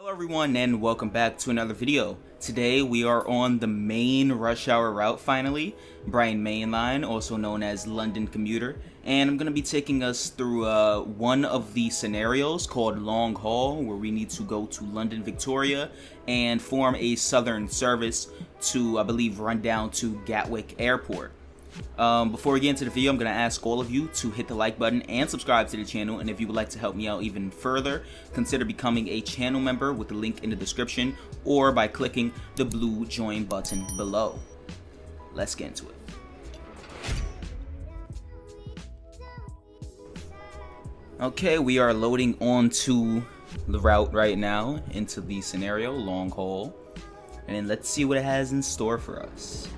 Hello everyone and welcome back to another video. Today we are on the main rush hour route finally, Brighton Main Line, also known as London Commuter, and I'm going to be taking us through one of the scenarios called Long Haul, where we need to go to London Victoria and form a southern service to, I believe, run down to Gatwick Airport. Before we get into the video, I'm going to ask all of you to hit the like button and subscribe to the channel, and if you would like to help me out even further, consider becoming a channel member with the link in the description or by clicking the blue join button below. Let's get into it. Okay, we are loading onto the route right now into the scenario, Long Haul, and let's see what it has in store for us.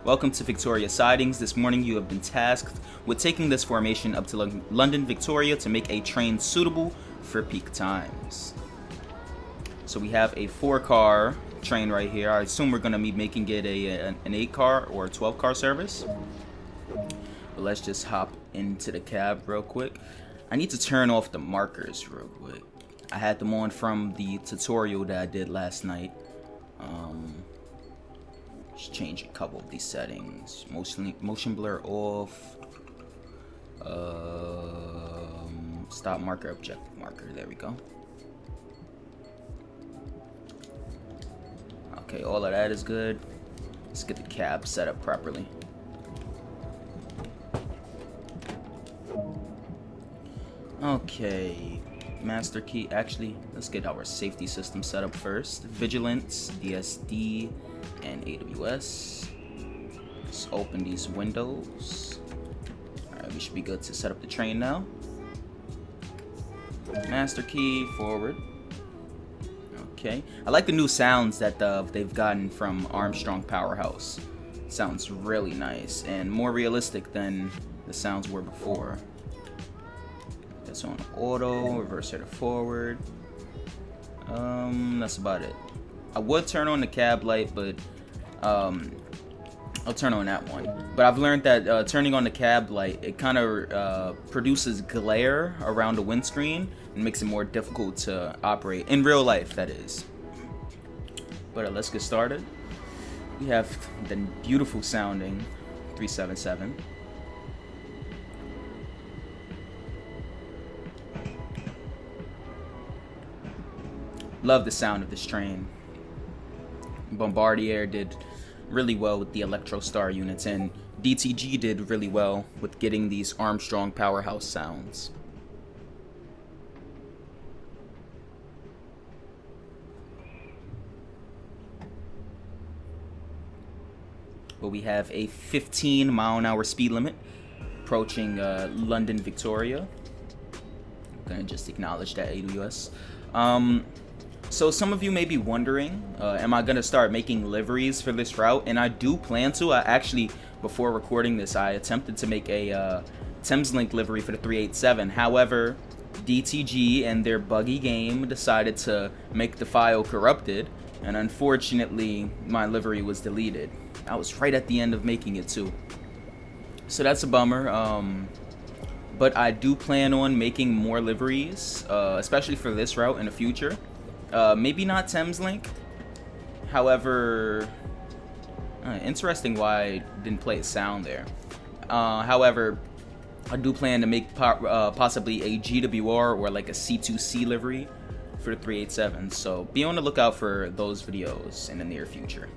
Welcome to Victoria Sidings. This morning you have been tasked with taking this formation up to London Victoria to make a train suitable for peak times. So we have a 4-car train right here. I assume we're going to be making it an 8-car or a 12-car service. But let's just hop into the cab real quick. I need to turn off the markers real quick. I had them on from the tutorial that I did last night. Just change a couple of these settings. Motion blur off. Stop marker, objective marker. There we go. Okay, all of that is good. Let's get the cab set up properly. Okay, master key. Actually, let's get our safety system set up first. Vigilance, DSD, and AWS. Let's open these windows. Alright, we should be good to set up the train now. Master key, forward. Okay, I like the new sounds that they've gotten from Armstrong Powerhouse. Sounds really nice and more realistic than the sounds were before. That's on auto, reverse it to forward. That's about it. I would turn on the cab light, but I'll turn on that one. But I've learned that turning on the cab light, it kind of produces glare around the windscreen and makes it more difficult to operate in real life, that is. But let's get started. We have the beautiful sounding 377. Love the sound of this train. Bombardier did really well with the Electrostar units, and DTG did really well with getting these Armstrong Powerhouse sounds. But we have a 15-mile-an-hour speed limit approaching London Victoria. I'm gonna just acknowledge that AWS. So some of you may be wondering, am I going to start making liveries for this route? And I do plan to. I actually, before recording this, I attempted to make a Thameslink livery for the 387. However, DTG and their buggy game decided to make the file corrupted, and unfortunately, my livery was deleted. I was right at the end of making it too. So that's a bummer. But I do plan on making more liveries, especially for this route in the future. Maybe not Thameslink. However, interesting why I didn't play a sound there. However, I do plan to make possibly a GWR or like a C2C livery for the 387. So be on the lookout for those videos in the near future.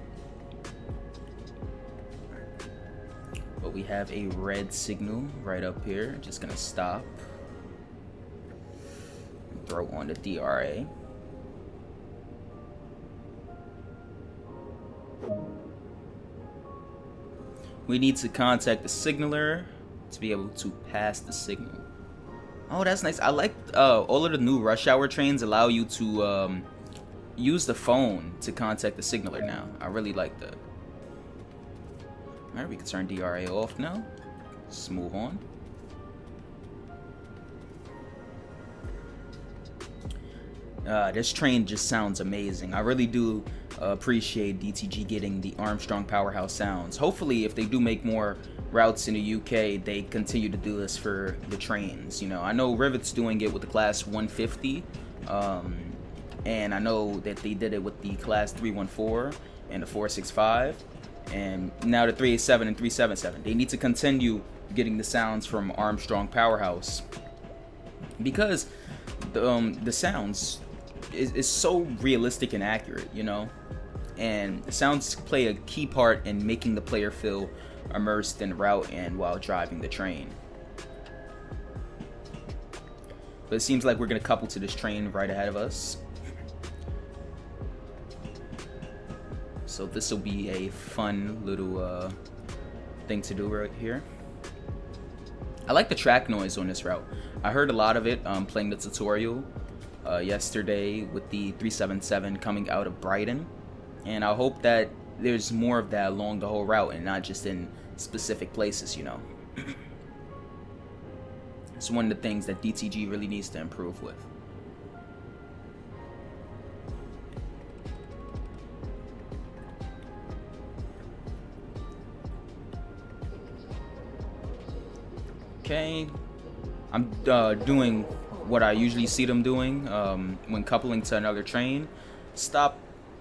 But we have a red signal right up here. Just gonna stop. Throw on the DRA. We need to contact the signaler to be able to pass the signal. Oh, that's nice. I like all of the new rush hour trains allow you to use the phone to contact the signaler now. I really like that. Alright, we can turn DRA off now. Let's move on. This train just sounds amazing. I really do appreciate DTG getting the Armstrong Powerhouse sounds. Hopefully, if they do make more routes in the UK, they continue to do this for the trains. You know, I know Rivet's doing it with the Class 150, and I know that they did it with the Class 314 and the 465, and now the 387 and 377. They need to continue getting the sounds from Armstrong Powerhouse, because the sounds is so realistic and accurate, you know, and the sounds play a key part in making the player feel immersed in the route and while driving the train. But it seems like we're gonna couple to this train right ahead of us, so this will be a fun little thing to do right here. I like the track noise on this route. I heard a lot of it playing the tutorial yesterday with the 377 coming out of Brighton, and I hope that there's more of that along the whole route and not just in specific places, you know. It's one of the things that DTG really needs to improve with. Okay, I'm doing what I usually see them doing when coupling to another train. Stop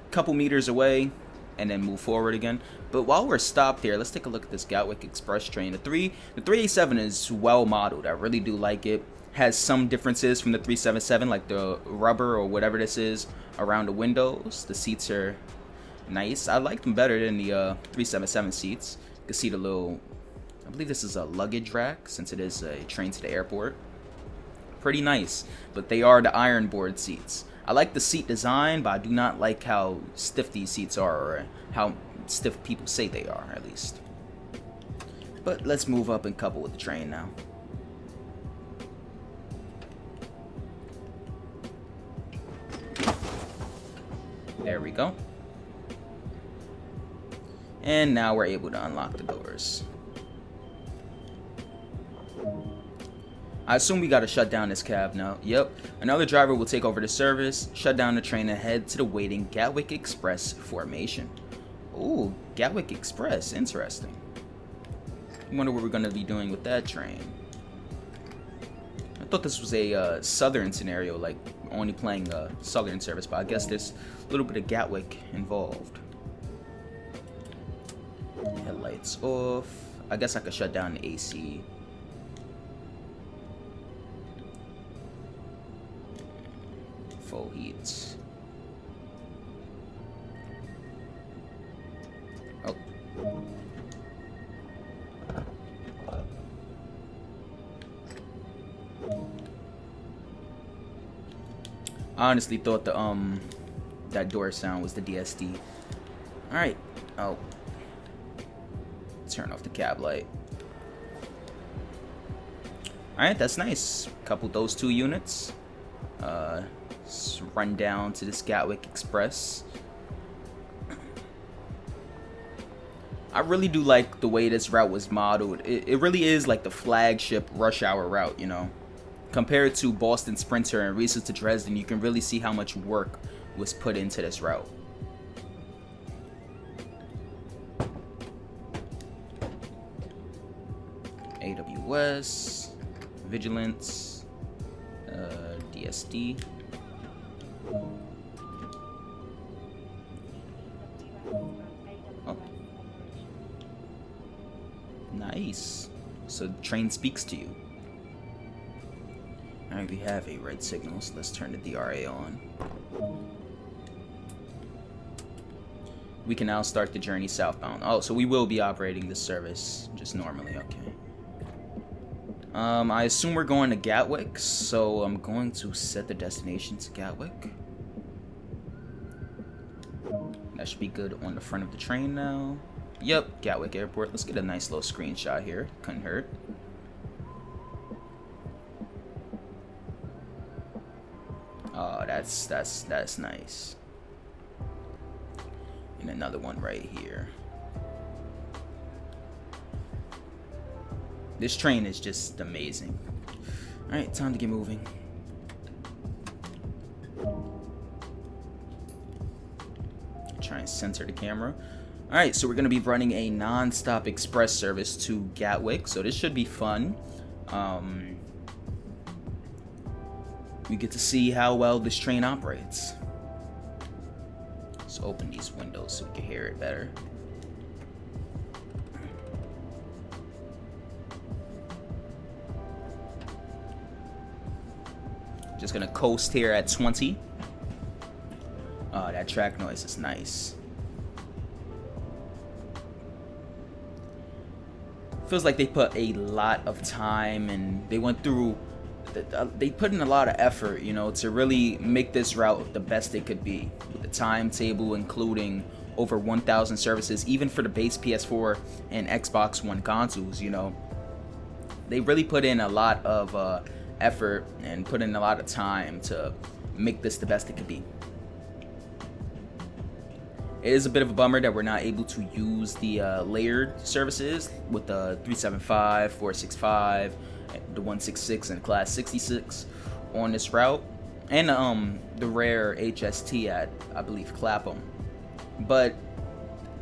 a couple meters away and then move forward again. But while we're stopped here, let's take a look at this Gatwick Express train. The 387 is well modeled. I really do like it. Has some differences from the 377, like the rubber or whatever this is around the windows. The seats are nice. I like them better than the 377 seats. You can see the little, I believe this is a luggage rack since it is a train to the airport. Pretty nice, but they are the iron board seats. I like the seat design, but I do not like how stiff these seats are, or how stiff people say they are, at least. But let's move up and couple with the train now. There we go. And now we're able to unlock the doors. I assume we gotta shut down this cab now. Yep. Another driver will take over the service, shut down the train, and head to the waiting Gatwick Express formation. Ooh, Gatwick Express. Interesting. I wonder what we're gonna be doing with that train. I thought this was a southern scenario, like only playing a southern service, but I guess there's a little bit of Gatwick involved. Headlights off. I guess I could shut down the AC. Full heats. Oh. I honestly thought the that door sound was the DSD. All right. Oh. Turn off the cab light. All right, that's nice. Couple those two units. Let's run down to this Gatwick Express. I really do like the way this route was modeled. It really is like the flagship rush hour route, you know. Compared to Boston Sprinter and Riesa to Dresden, you can really see how much work was put into this route. AWS, Vigilance, DSD. Oh. Nice. So the train speaks to you. Alright, we have a red signal, so let's turn the DRA on. We can now start the journey southbound. Oh, so we will be operating this service just normally, okay. I assume we're going to Gatwick, so I'm going to set the destination to Gatwick. That should be good on the front of the train now. Yep, Gatwick Airport. Let's get a nice little screenshot here. Couldn't hurt. Oh, that's nice. And another one right here. This train is just amazing. Alright, time to get moving. try and center the camera. Alright, so we're going to be running a non-stop express service to Gatwick, so this should be fun. We get to see how well this train operates. Let's open these windows so we can hear it better. Just gonna coast here at 20. Oh, that track noise is nice. Feels like they put a lot of time and they went through. They put in a lot of effort, you know, to really make this route the best it could be. With the timetable including over 1,000 services, even for the base PS4 and Xbox One consoles, you know. They really put in a lot of effort and put in a lot of time to make this the best it could be. It is a bit of a bummer that we're not able to use the layered services with the 375, 465, the 166, and Class 66 on this route, and the rare HST at, I believe, Clapham. But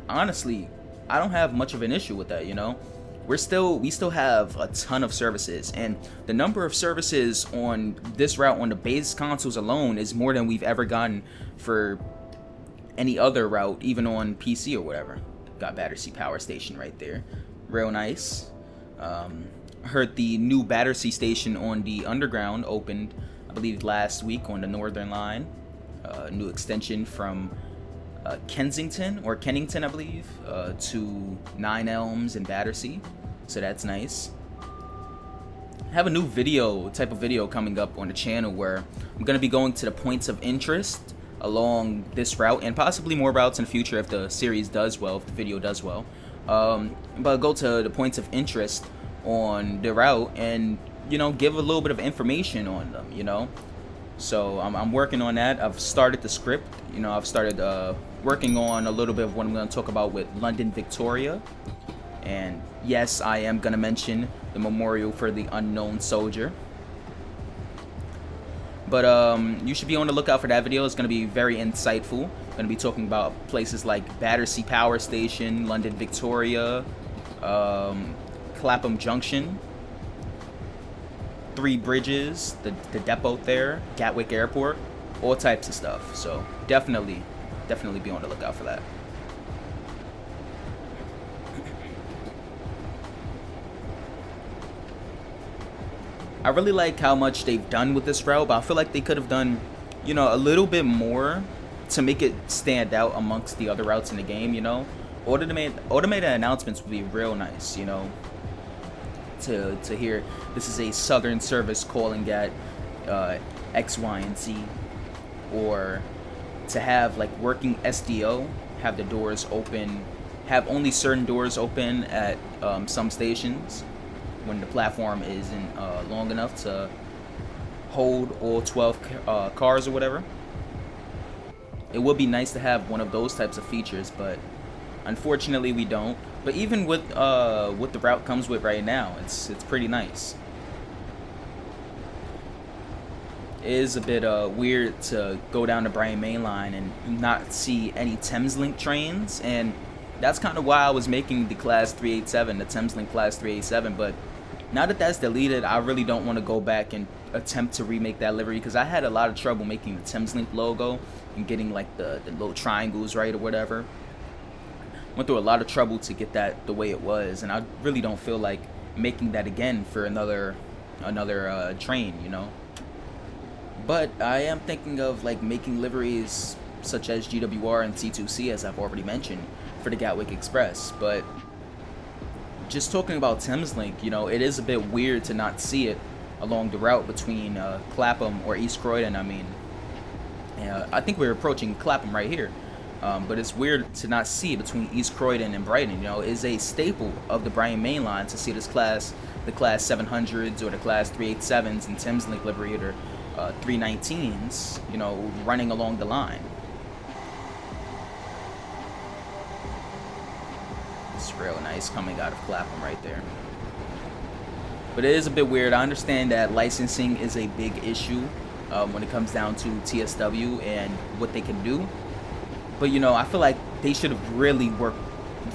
honestly, I don't have much of an issue with that, you know. We still have a ton of services, and the number of services on this route on the base consoles alone is more than we've ever gotten for any other route, even on PC or whatever. Got Battersea Power Station right there, real nice. Heard the new Battersea Station on the Underground opened, I believe, last week on the Northern Line. New extension from Kensington, I believe, to Nine Elms and Battersea, so that's nice. I have a new type of video coming up on the channel where I'm going to be going to the points of interest along this route, and possibly more routes in the future if the series does well, if the video does well. But go to the points of interest on the route and, you know, give a little bit of information on them, you know. So I'm working on that. I've started the script, you know. I've started working on a little bit of what I'm going to talk about with London Victoria. And yes, I am going to mention the memorial for the unknown soldier. But you should be on the lookout for that video. It's going to be very insightful. I'm going to be talking about places like Battersea Power Station, London Victoria, Clapham Junction, Three Bridges, the depot there, Gatwick Airport, all types of stuff. So definitely be on the lookout for that. I really like how much they've done with this route, but I feel like they could have done, you know, a little bit more to make it stand out amongst the other routes in the game, you know. Automated announcements would be real nice, you know, to hear this is a southern service calling at X, Y, and Z, or to have like working SDO, have the doors open, have only certain doors open at some stations when the platform isn't long enough to hold all 12 cars or whatever. It would be nice to have one of those types of features, but unfortunately we don't. But even with what the route comes with right now, it's pretty nice. It is a bit weird to go down the Brighton Main Line and not see any Thameslink trains, and that's kind of why I was making the Class 387, the Thameslink Class 387, but now that that's deleted, I really don't want to go back and attempt to remake that livery, because I had a lot of trouble making the Thameslink logo and getting like the little triangles right or whatever. Went through a lot of trouble to get that the way it was, and I really don't feel like making that again for another train, you know. But I am thinking of like making liveries such as GWR and C2C, as I've already mentioned, for the Gatwick Express. But just talking about Thameslink, you know, it is a bit weird to not see it along the route between Clapham or East Croydon. I mean, I think we're approaching Clapham right here, but it's weird to not see it between East Croydon and Brighton. You know, it's a staple of the Brighton Main Line to see this class, the Class 700s or the Class 387s and Thameslink livery, or 319s, you know, running along the line. It's real nice coming out of Clapham right there. But it is a bit weird. I understand that licensing is a big issue when it comes down to TSW and what they can do. But you know, I feel like they should have really worked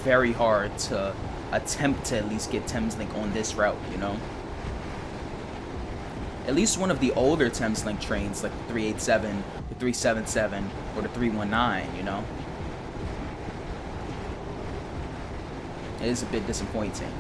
very hard to attempt to at least get Thameslink on this route, you know. At least one of the older Thameslink trains, like the 387, the 377, or the 319, you know. It is a bit disappointing.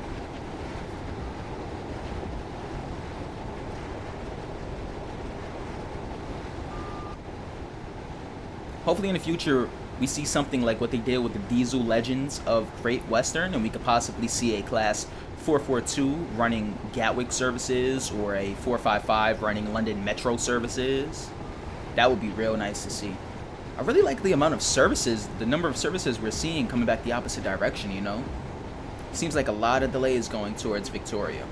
Hopefully in the future we see something like what they did with the diesel legends of Great Western, and we could possibly see a class 442 running Gatwick services or a 455 running London Metro services. That would be real nice to see. I really like the amount of services, the number of services we're seeing coming back the opposite direction, you know. Seems like a lot of delays going towards Victoria.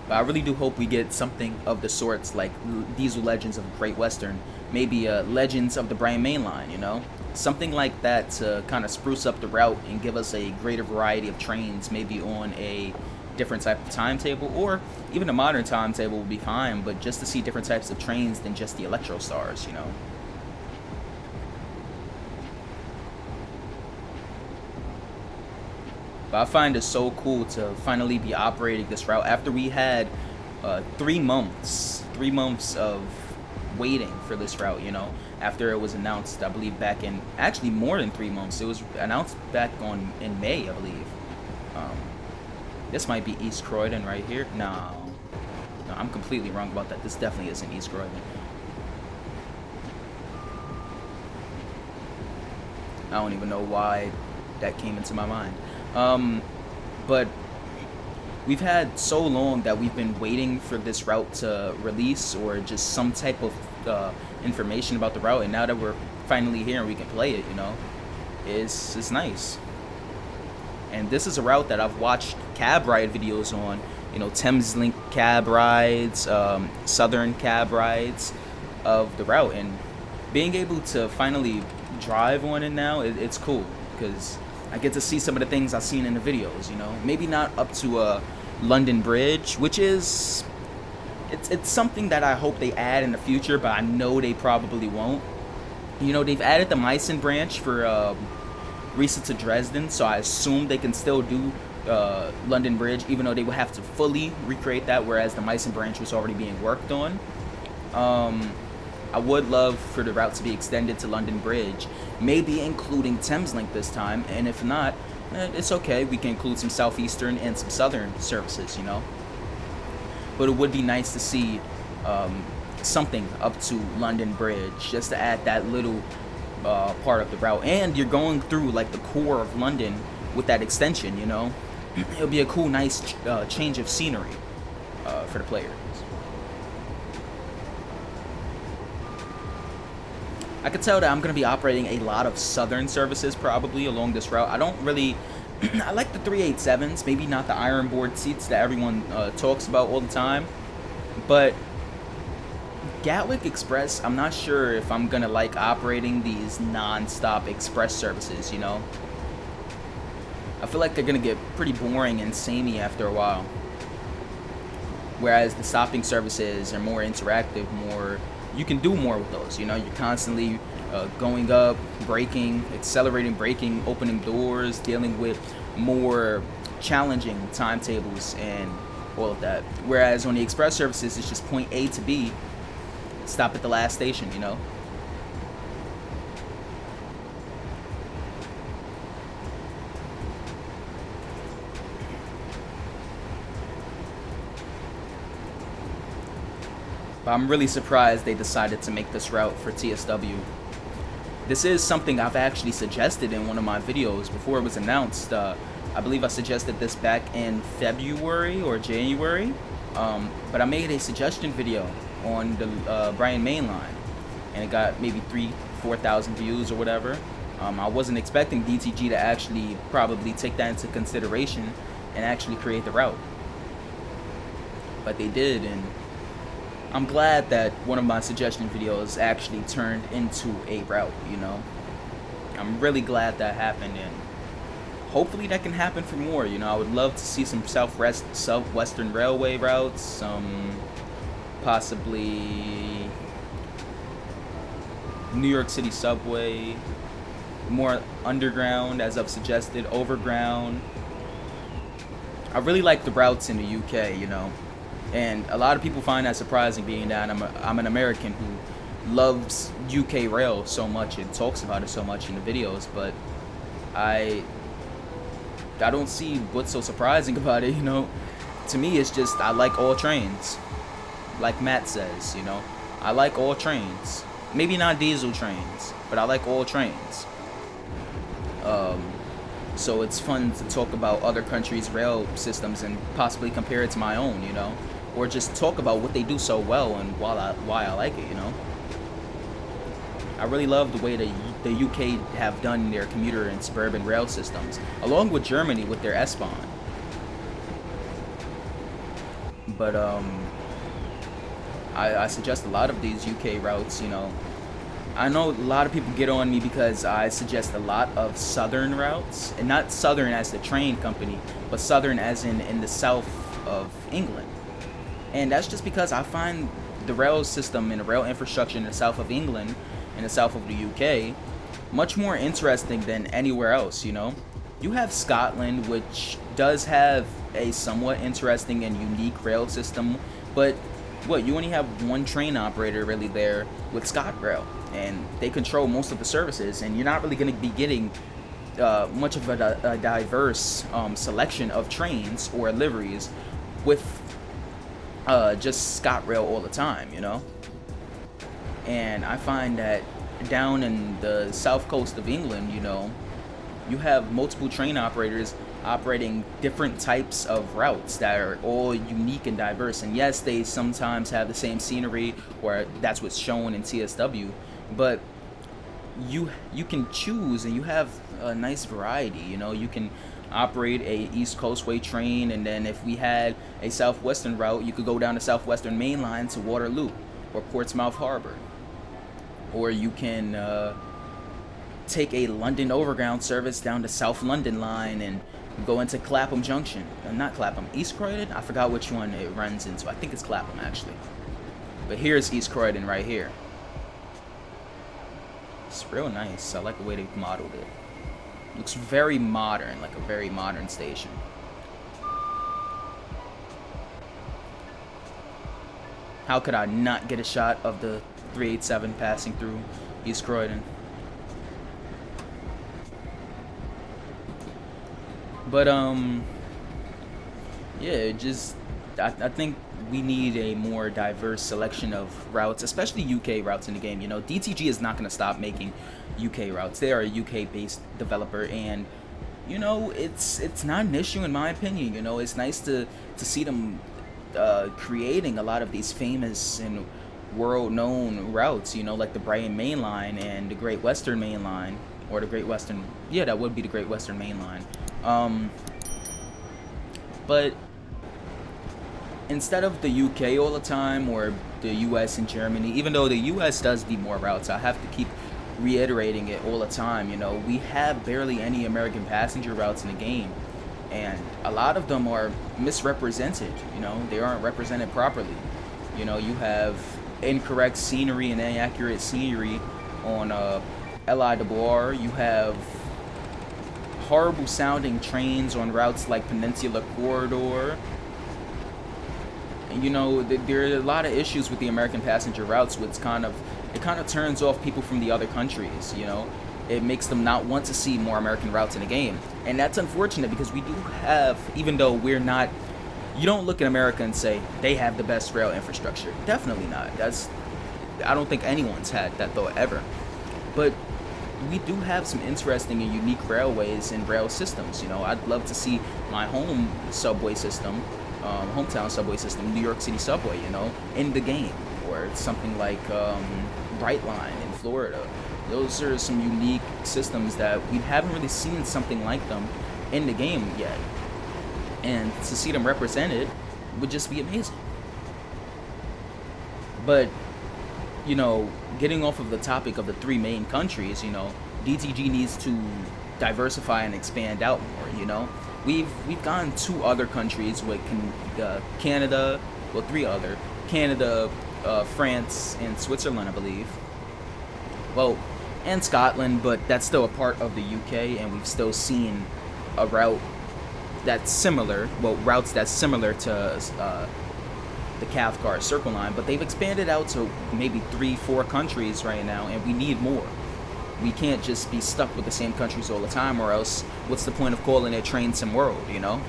But I really do hope we get something of the sorts like Diesel Legends of Great Western. Maybe Legends of the Bryan Main Line, you know? Something like that to kind of spruce up the route and give us a greater variety of trains, maybe on a different type of timetable, or even a modern timetable would be fine, but just to see different types of trains than just the Electro Stars, you know? But I find it so cool to finally be operating this route after we had 3 months of waiting for this route, you know, after it was announced, I believe back in, actually more than 3 months. It was announced back in May, I believe. This might be East Croydon right here. No, I'm completely wrong about that. This definitely isn't East Croydon. I don't even know why that came into my mind. But we've had so long that we've been waiting for this route to release, or just some type of information about the route, and now that we're finally here and we can play it, you know, it's nice. And this is a route that I've watched cab ride videos on, you know, Thameslink cab rides, Southern cab rides of the route, and being able to finally drive on it now, it's cool, because I get to see some of the things I've seen in the videos, you know. Maybe not up to London Bridge, which is, it's something that I hope they add in the future, but I know they probably won't. You know, they've added the Meissen branch for Riesa to Dresden, so I assume they can still do London Bridge, even though they would have to fully recreate that, whereas the Meissen branch was already being worked on. I would love for the route to be extended to London Bridge, maybe including Thameslink this time, and if not, it's okay, we can include some Southeastern and some Southern services, you know. But it would be nice to see something up to London Bridge, just to add that little part of the route. And you're going through like the core of London with that extension, you know. It'll be a cool, nice change of scenery for the players. I could tell that I'm going to be operating a lot of Southern services probably along this route. I don't really, I like the 387s, maybe not the iron board seats that everyone talks about all the time. But Gatwick Express, I'm not sure if I'm going to like operating these non-stop express services, you know. I feel like they're going to get pretty boring and samey after a while. Whereas the stopping services are more interactive, more, you can do more with those, you know. You're constantly going up, braking, accelerating, braking, opening doors, dealing with more challenging timetables and all of that. Whereas on the express services, it's just point A to B, stop at the last station, you know. But I'm really surprised they decided to make this route for TSW. This is something I've actually suggested in one of my videos before it was announced. I believe I suggested this back in February or January. But I made a suggestion video on the Bryan Main Line, and it got maybe 3,000-4,000 views or whatever. I wasn't expecting DTG to actually probably take that into consideration and actually create the route. But they did, and I'm glad that one of my suggestion videos actually turned into a route, you know. I'm really glad that happened, and hopefully that can happen for more, you know. I would love to see some Southwestern Railway routes, some possibly New York City subway, more underground, as I've suggested, overground. I really like the routes in the UK, and a lot of people find that surprising, being that I'm an American who loves UK rail so much and talks about it so much in the videos, but I don't see what's so surprising about it, To me, it's just I like all trains. Like Matt says, I like all trains. Maybe not diesel trains, but I like all trains. So it's fun to talk about other countries' rail systems and possibly compare it to my own, or just talk about what they do so well and why I like it, I really love the way the UK have done their commuter and suburban rail systems, along with Germany with their S-Bahn. But I suggest a lot of these UK routes, I know a lot of people get on me because I suggest a lot of southern routes, and not southern as the train company, but southern as in the south of England. And that's just because I find the rail system and the rail infrastructure in the south of England and the south of the UK much more interesting than anywhere else, You have Scotland, which does have a somewhat interesting and unique rail system, but you only have one train operator really there with ScotRail, and they control most of the services, and you're not really going to be getting much of a diverse selection of trains or liveries with just ScotRail all the time, And I find that down in the south coast of England, you have multiple train operators operating different types of routes that are all unique and diverse. And yes, they sometimes have the same scenery, or that's what's shown in TSW, but you can choose, and you have a nice variety. You can operate a East Coastway train, and then if we had a Southwestern route, you could go down the Southwestern Main Line to Waterloo or Portsmouth Harbor, or you can take a London Overground service down the South London Line and go into Clapham Junction. Not Clapham, East Croydon? I forgot which one it runs into. I think it's Clapham, actually. But here's East Croydon right here. It's real nice. I like the way they've modeled it. Looks very modern, like a very modern station. How could I not get a shot of the 387 passing through East Croydon? But yeah, I think we need a more diverse selection of routes, especially UK routes in the game. DTG is not going to stop making UK routes. They are a UK-based developer, and it's not an issue in my opinion. It's nice to see them creating a lot of these famous and world-known routes. Like the Brighton Main Line and the Great Western Main Line, or the Great Western. Yeah, that would be the Great Western Main Line. But instead of the UK all the time, or the US and Germany, even though the US does need more routes, I have to keep reiterating it all the time. We have barely any American passenger routes in the game, and a lot of them are misrepresented. They aren't represented properly. You have incorrect scenery and inaccurate scenery on L.I. Dubois. You have horrible sounding trains on routes like Peninsula Corridor. And there are a lot of issues with the American passenger routes, which kind of turns off people from the other countries. It makes them not want to see more American routes in the game, and that's unfortunate, because we do have, even though we're not, you don't look at America and say they have the best rail infrastructure. Definitely not. I don't think anyone's had that thought ever. But we do have some interesting and unique railways and rail systems. I'd love to see my home subway system, hometown subway system, New York City subway, in the game, or something like Brightline in Florida. Those are some unique systems that we haven't really seen something like them in the game yet, and to see them represented would just be amazing. But getting off of the topic of the three main countries, DTG needs to diversify and expand out more. We've gone to other countries with Canada, well, three other, Canada, France, and Switzerland, I believe. well, and Scotland, but that's still a part of the UK, and we've still seen a route that's similar, well, routes that's similar to the Cathcart Circle Line, but they've expanded out to maybe 3-4 countries right now, and we need more. We can't just be stuck with the same countries all the time, or else what's the point of calling it Train Sim World, you know?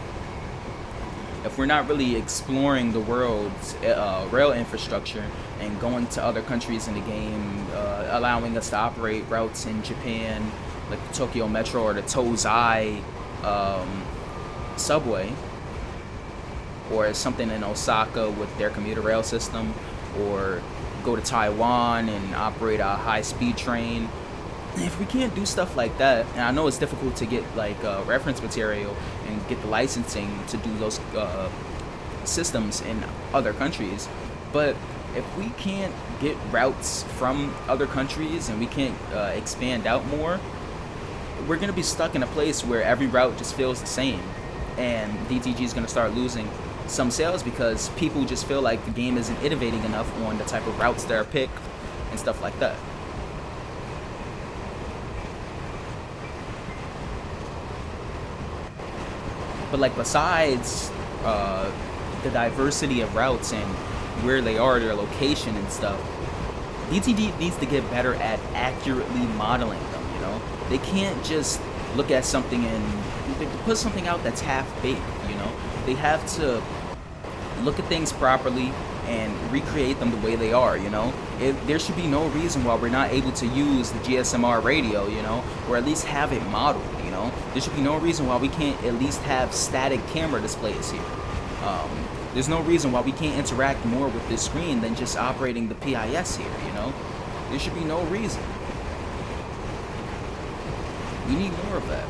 If we're not really exploring the world's rail infrastructure and going to other countries in the game, allowing us to operate routes in Japan, like the Tokyo Metro or the Tozai subway, or something in Osaka with their commuter rail system, or go to Taiwan and operate a high-speed train. If we can't do stuff like that, and I know it's difficult to get like reference material and get the licensing to do those systems in other countries, but if we can't get routes from other countries and we can't expand out more, we're going to be stuck in a place where every route just feels the same, and DTG is going to start losing some sales because people just feel like the game isn't innovating enough on the type of routes that are picked and stuff like that. But like, besides the diversity of routes and where they are, their location and stuff, DTG needs to get better at accurately modeling them, you know? They can't just look at something and put something out that's half-baked, you know? They have to look at things properly and recreate them the way they are, you know? There should be no reason why we're not able to use the GSMR radio, you know? Or at least have it modeled, you know? There should be no reason why we can't at least have static camera displays here. There's no reason why we can't interact more with this screen than just operating the PIS here, you know? There should be no reason. We need more of that.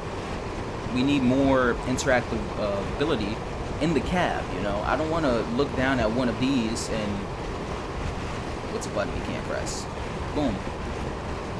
We need more interactive ability in the cab, you know? I don't want to look down at one of these and... what's a button we can't press? Boom.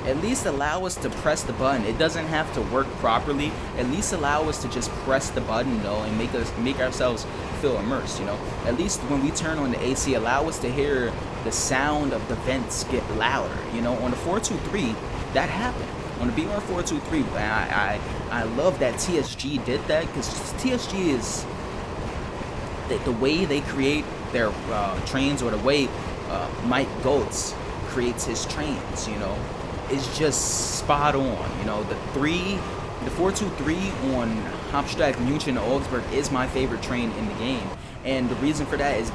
At least allow us to press the button. It doesn't have to work properly. At least allow us to just press the button, though, and make ourselves feel immersed, you know? At least when we turn on the AC, allow us to hear the sound of the vents get louder, you know? On the 423, that happened. On the BR 423, I love that TSG did that, because TSG is... the way they create their trains, or the way Mike Goltz creates his trains, you know, is just spot on. You know, the 423 on Hauptstrasse München to Augsburg is my favorite train in the game, and the reason for that is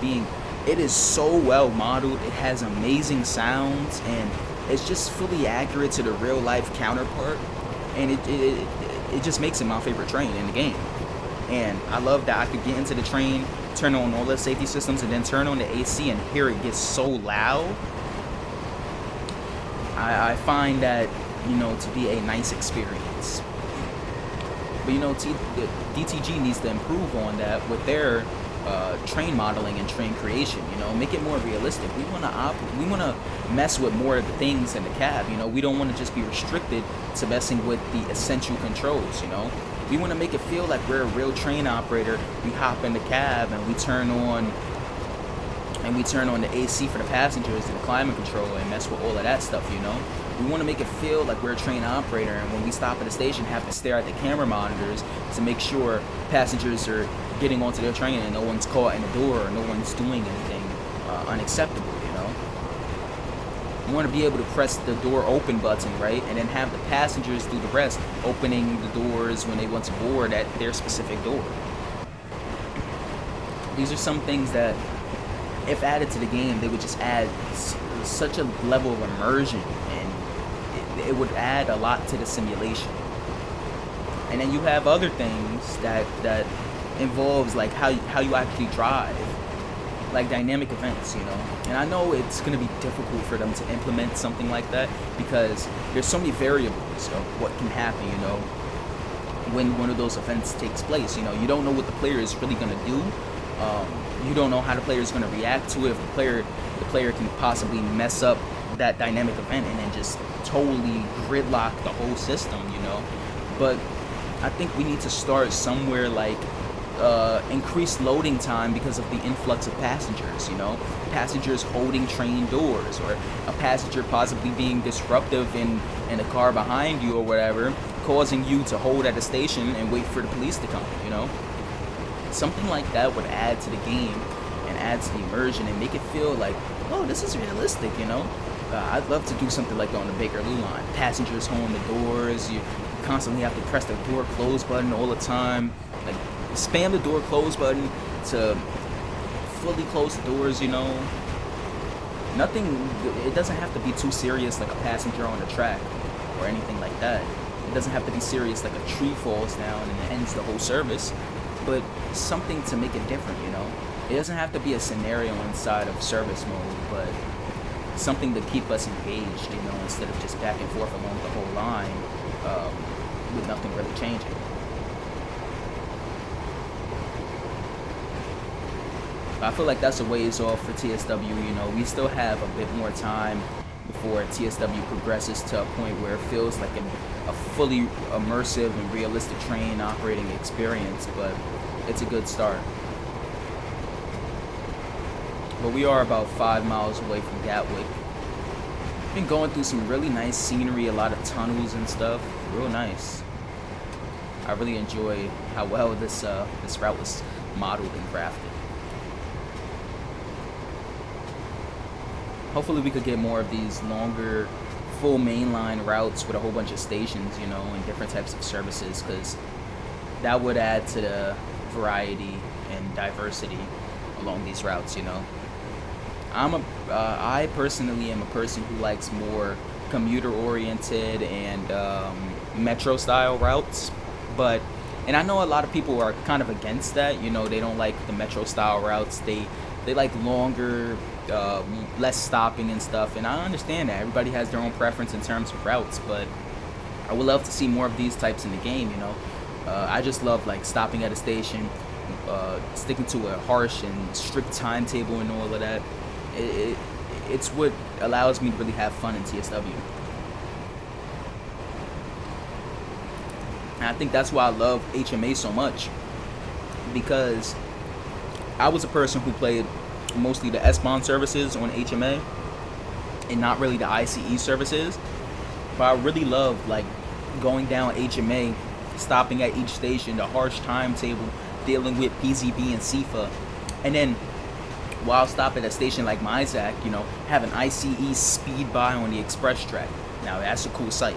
it is so well modeled. It has amazing sounds, and it's just fully accurate to the real life counterpart, and it just makes it my favorite train in the game. And I love that I could get into the train, turn on all the safety systems, and then turn on the AC and hear it get so loud. I find that, you know, to be a nice experience. But, you know, the DTG needs to improve on that with their train modeling and train creation, you know, make it more realistic. We want to mess with more of the things in the cab, you know. We don't want to just be restricted to messing with the essential controls, you know. We want to make it feel like we're a real train operator. We hop in the cab and we turn on the AC for the passengers and the climate control and mess with all of that stuff, you know. We want to make it feel like we're a train operator, and when we stop at a station, have to stare at the camera monitors to make sure passengers are getting onto their train and no one's caught in the door or no one's doing anything unacceptable, you know. We want to be able to press the door open button, right, and then have the passengers do the rest, opening the doors when they want to board at their specific door. These are some things that, if added to the game, they would just add such a level of immersion, and it would add a lot to the simulation. And then you have other things that involves like how you actually drive, like dynamic events, you know. And I know it's going to be difficult for them to implement something like that because there's so many variables of what can happen, you know, when one of those events takes place. You know, you don't know what the player is really going to do. You don't know how the player is going to react to it. If the player can possibly mess up that dynamic event and then just totally gridlock the whole system, you know. But I think we need to start somewhere like increased loading time because of the influx of passengers, you know, passengers holding train doors, or a passenger possibly being disruptive in a car behind you or whatever, causing you to hold at a station and wait for the police to come, you know. Something like that would add to the game and add to the immersion and make it feel like, oh, this is realistic, you know. I'd love to do something like that on the Bakerloo line. Passengers hold the doors, you constantly have to press the door close button all the time, like spam the door close button to fully close the doors, you know. Nothing, it doesn't have to be too serious like a passenger on the track or anything like that. It doesn't have to be serious like a tree falls down and it ends the whole service, but something to make it different, you know. It doesn't have to be a scenario inside of service mode, but something to keep us engaged, you know, instead of just back and forth along the whole line with nothing really changing. I feel like that's a ways off for TSW, you know. We still have a bit more time before TSW progresses to a point where it feels like a fully immersive and realistic train operating experience, but it's a good start. But we are about 5 miles away from Gatwick. Been going through some really nice scenery, a lot of tunnels and stuff. Real nice. I really enjoy how well this route was modeled and crafted. Hopefully we could get more of these longer, full mainline routes with a whole bunch of stations, you know, and different types of services, because that would add to the variety and diversity along these routes, you know. I personally am a person who likes more commuter-oriented and metro-style routes, and I know a lot of people are kind of against that, you know. They don't like the metro-style routes. They like longer, less stopping and stuff, and I understand that. Everybody has their own preference in terms of routes, but I would love to see more of these types in the game, you know. I just love like stopping at a station, sticking to a harsh and strict timetable and all of that. It's what allows me to really have fun in TSW. And I think that's why I love HMA so much, because I was a person who played mostly the S-Bahn services on HMA and not really the ICE services, but I really loved like going down HMA, stopping at each station, the harsh timetable, dealing with PZB and SIFA, and then while stopping at a station like Mysac, you know, have an ICE speed by on the express track. Now that's a cool sight.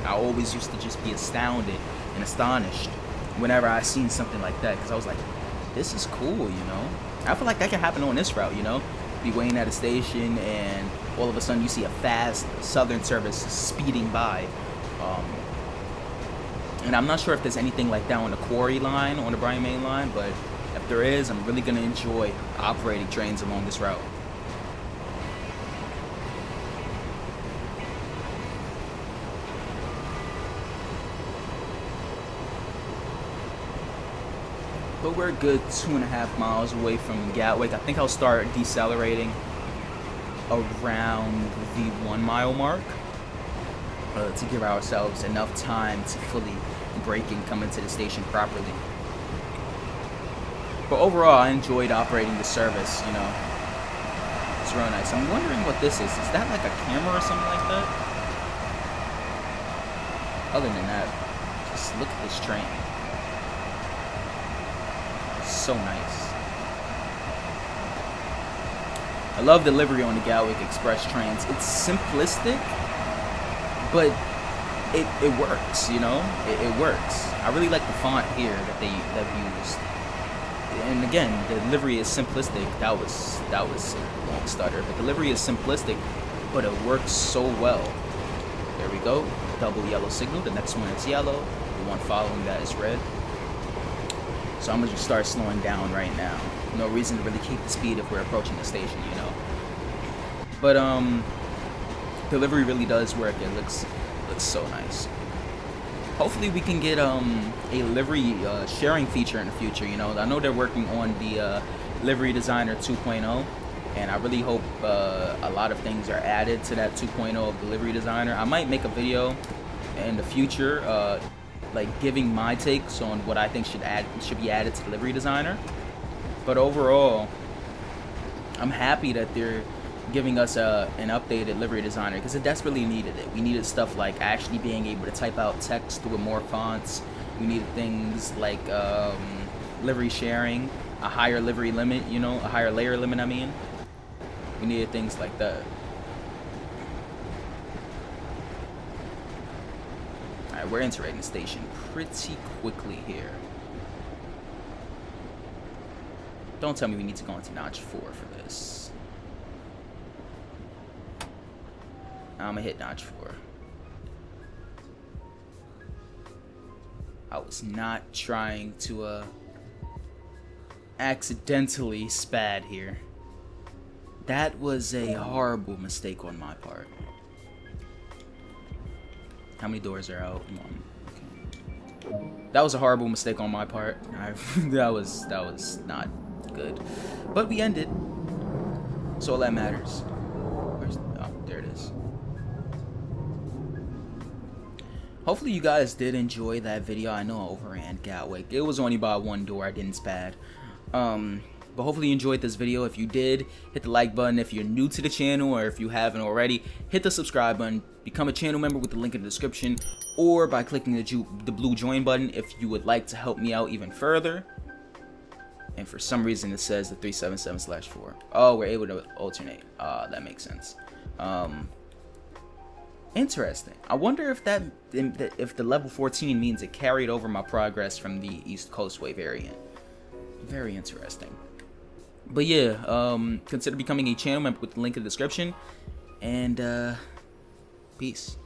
I always used to just be astounded and astonished whenever I seen something like that, because I was like, this is cool, you know. I feel like that can happen on this route, you know. Be waiting at a station and all of a sudden you see a fast southern service speeding by. And I'm not sure if there's anything like that on the Quarry line, on the Bryan Main line, but if there is, I'm really going to enjoy operating trains along this route. But we're a good 2.5 miles away from Gatwick. I think I'll start decelerating around the 1 mile mark to give ourselves enough time to fully brake and come into the station properly. But overall, I enjoyed operating the service, you know. It's real nice. I'm wondering what this is. Is that like a camera or something like that? Other than that, just look at this train. So nice. I love the livery on the Gatwick Express trains. It's simplistic, but it works, you know. It works. I really like the font here that they've used. And again, the livery is simplistic. That was a long stutter, but the livery is simplistic, but it works so well. There we go. Double yellow signal. The next one is yellow. The one following that is red. So I'm gonna just start slowing down right now. No reason to really keep the speed if we're approaching the station, you know. But the livery really does work. It looks so nice. Hopefully we can get a livery sharing feature in the future, you know. I know they're working on the Livery Designer 2.0, and I really hope a lot of things are added to that 2.0 of the Livery Designer. I might make a video in the future like giving my takes on what I think should be added to the livery designer. But overall, I'm happy that they're giving us an updated livery designer, because it desperately needed it. We needed stuff like actually being able to type out text with more fonts. We needed things like livery sharing, a higher livery limit, you know, a higher layer limit, I mean. We needed things like that. Alright, we're entering the station pretty quickly here. Don't tell me we need to go into notch 4 for this. I'm gonna hit notch 4. I was not trying to accidentally spad here. That was a horrible mistake on my part. How many doors are out? One. Okay. That was a horrible mistake on my part. That was not good. But we ended. So all that matters. Oh, there it is. Hopefully you guys did enjoy that video. I know I overran Gatwick. It was only by one door. I didn't spad. But hopefully you enjoyed this video. If you did, hit the like button. If you're new to the channel, or if you haven't already, hit the subscribe button. Become a channel member with the link in the description, or by clicking the blue join button if you would like to help me out even further. And for some reason it says the 377/4. Oh, we're able to alternate. That makes sense. Interesting. I wonder if if the level 14 means it carried over my progress from the East Coastway variant. Very interesting. But yeah, consider becoming a channel member with the link in the description. And peace.